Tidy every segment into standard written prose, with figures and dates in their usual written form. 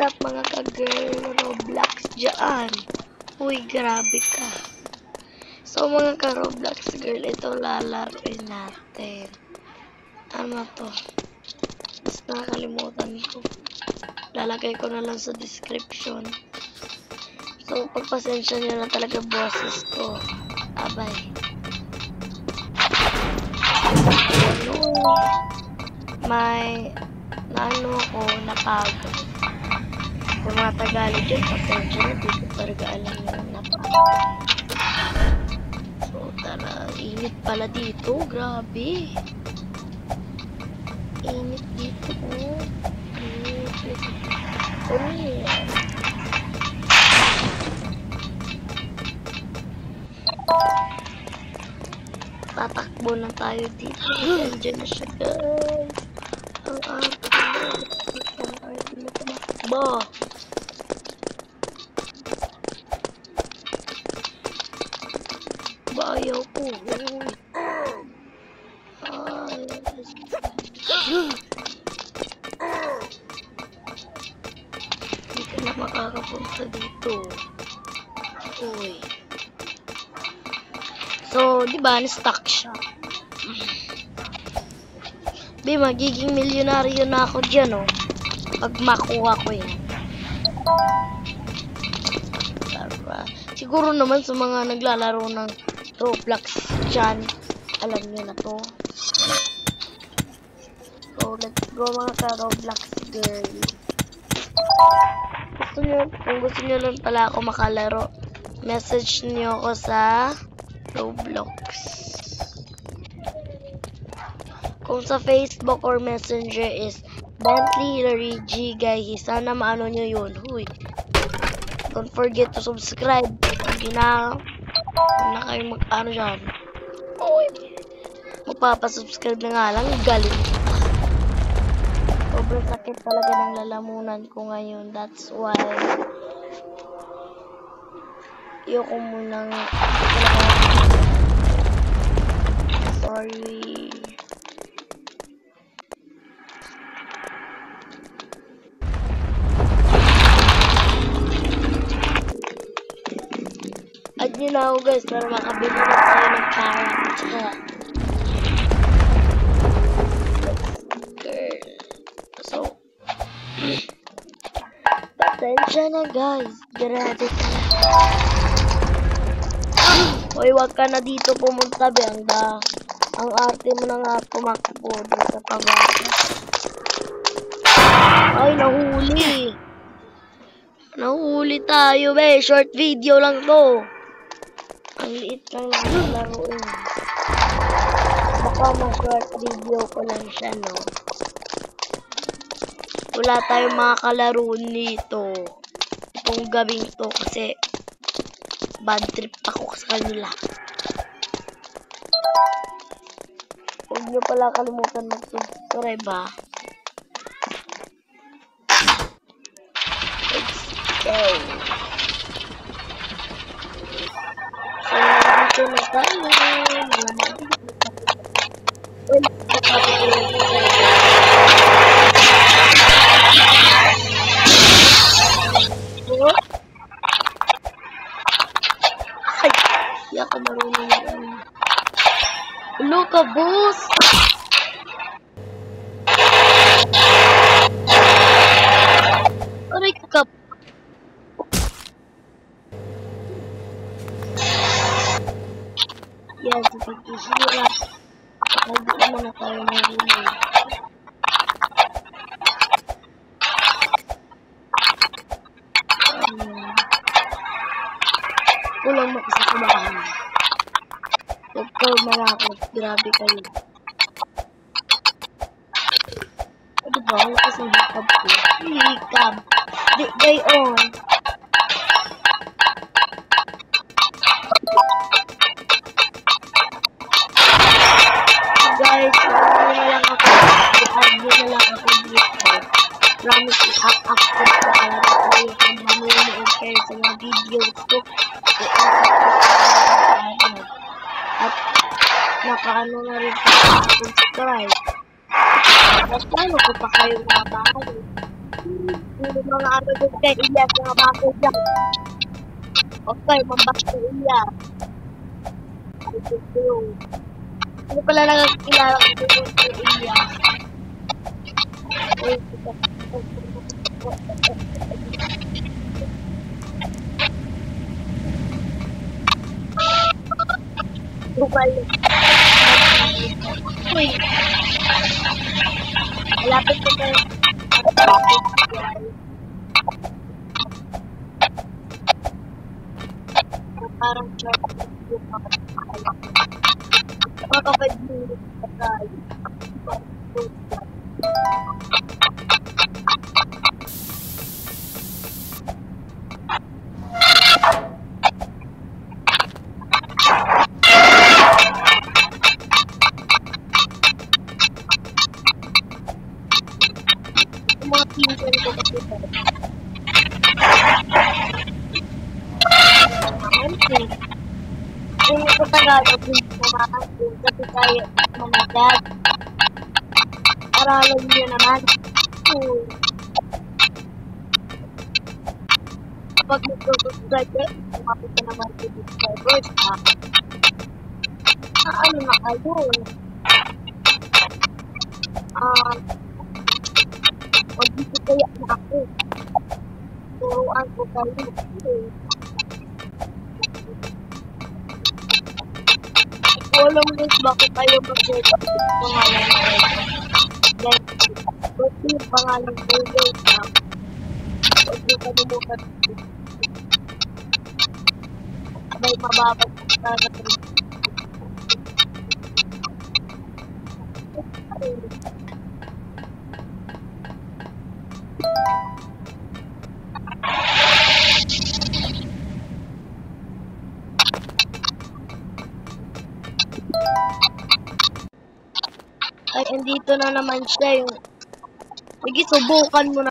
up mga ka-girl Roblox dyan? Uy, grabe ka. So mga ka-Roblox girl, ito lalaroin natin. Ano to? Mas nakakalimutan ko. Lalagay ko na lang sa description. So pagpasensya nyo na talaga boses ko. Abay. May naano ko napagod. Kung mga Tagalog dyan, pasensya na, di ko talaga alam yung napagod. So tara, init pala dito, grabe. Init dito, oh. Init. Tatakbo na tayo dito. Andiyan na siya, guys. Ang arte na tumakbo. Bayaw ko. Hindi ka na makakapunta dito. Uy. So, di ba, na-stuck siya. Di, magiging milyonaryo na ako dyan, oh. Pag makuha ko yan. Siguro naman sa mga naglalaro ng Roblox dyan, alam nyo na to. So, let's go mga ka-Roblox girl. Kung gusto nyo lang pala ako makalaro, message nyo ako sa Roblox. Kung sa Facebook or Messenger is Bentley Larigi, guys. Sana maano nyo yun. Huy. Don't forget to subscribe. Hindi na kayo mag-ano dyan. Uy. Magpapasubscribe na nga lang. Galing. Sobrang sakit talaga ng lalamunan ko ngayon. That's why ayoko munang sorry. Add nyo na ako guys para makabili na tayo ng carrot. Girl. So pasensya na guys. Grabe ka. Hoy, wag ka na dito pumunta, Benda. Ang arte mo na nga tumakbo doon sa pababa. Ay, nahuli. Nahuli tayo, be. Short video lang to. Ang liit lang ng laruin. Baka ma-short video ko lang siya, no? Wala tayong makakalaro nito. Itong gabing to kasi bad trip ako sa kanila. Huwag nyo pala kalimutan mag-subscribe, ha? Let's go. So, dito na tayo. Ay, ako marunong yan. Hello ka, boss! Aray ka. Yan, sa pag-ihirap. Hindi naman na tayo nahuli. Kulang mo kasi kumahan. Ikaw malakot. Grabe kayo. Ano ba? Wala kasing hikab ko. Hikab. Day on. Guys, ano na lang ako. I-add nyo na lang ako dito. Promise i-up-up ko alam ko kung ano yung i-share sa mga videos ko. At nakaano na rin sa subscribe. At paano ko pa kayo mabahal? mga ano doon kay Elias, mga bako dyan. Okay, mambak kay Elias. Hindi pala nakakilala ko doon kay Elias. Google. Uy. Malapit ko kayo. Parang short yung mga kapag-minute na tayo. Mga pinsan ko kasi tayo. Kung ito Tagalog, hindi kumakasin kasi tayo managad. Aralan niyo naman. Kapag nag-subscribe kayo, kumapit ka naman sa subscribers, ha? Ano na kayo? Mag-isip kaya na ako. Turuan ko kayo. Alam mo guys, bakit tayo mag-search ang pangalan ko? Dahil, ba't yung pangalan ko guys, ha? Huwag nyo kanumukan. Abay, mababag ko talaga. Ay, andito na naman siya yung... Sige, subukan mo na.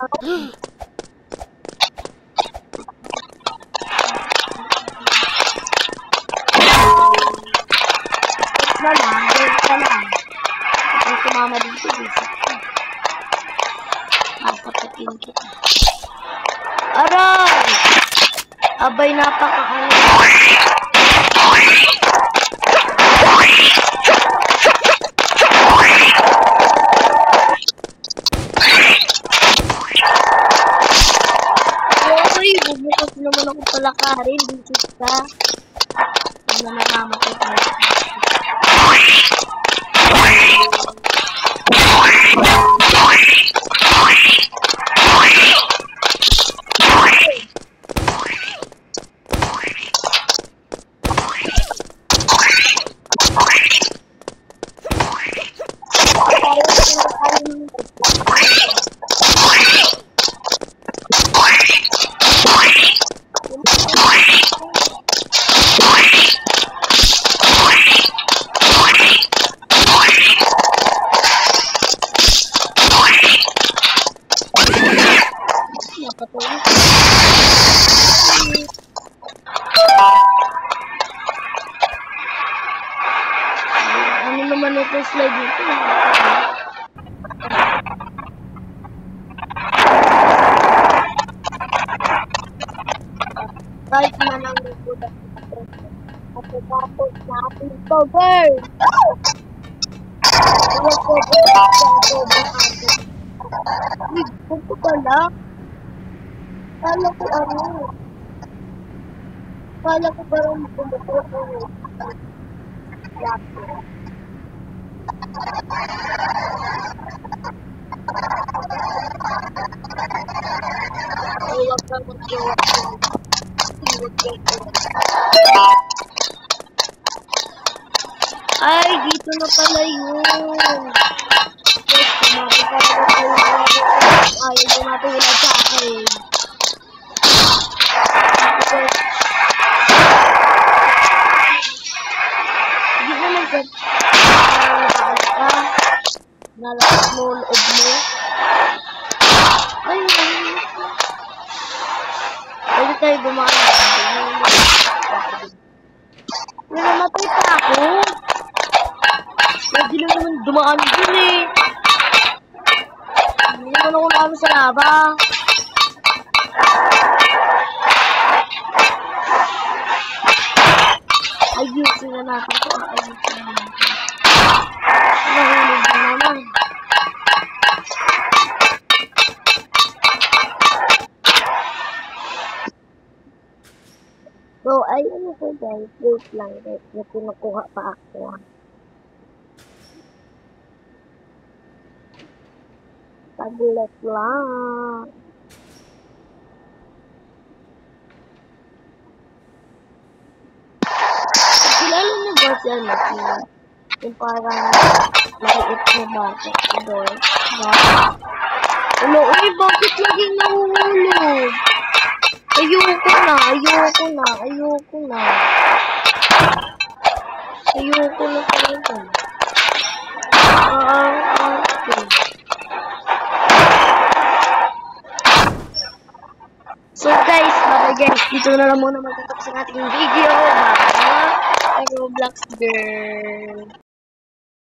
Wait ka lang. Ay, sumama dito. Napatakin kita. Aray! Abay, napaka-ano. Bumukas naman ako palakarin, bisit ka. Hindi na namamatay tayo. Ano naman ito slide dito? Kahit na lang ito tapos natin ito, girl! Ito pala. Kala ko ano. Kala ko parang pumupo ko. Huwag ka mag-jowa. Ay, dito na pala yun. Ayaw ko natin ulat sa akin. Hindi ko nag-get. Nalakas mo, loob mo. Ay, pwede tayo dumaan. Namatay pa ako. Pwede lang naman dumaan din eh. Hindi naman ako namin sa laba. tingnan natin kung ano yung tingnan natin. Nahulog na naman. So, ayun ako guys. Wait lang guys. May kinukuha pa ako. Tagulat lang. Kilala niyo ba siya na yung parang maliit na bata? Doon. Uy, bakit laging nahuhulog? Ayoko na. Ayoko na talaga. So guys, bye guys. Dito na lang muna magtatapos ang ating video. Bye! Roblox girl.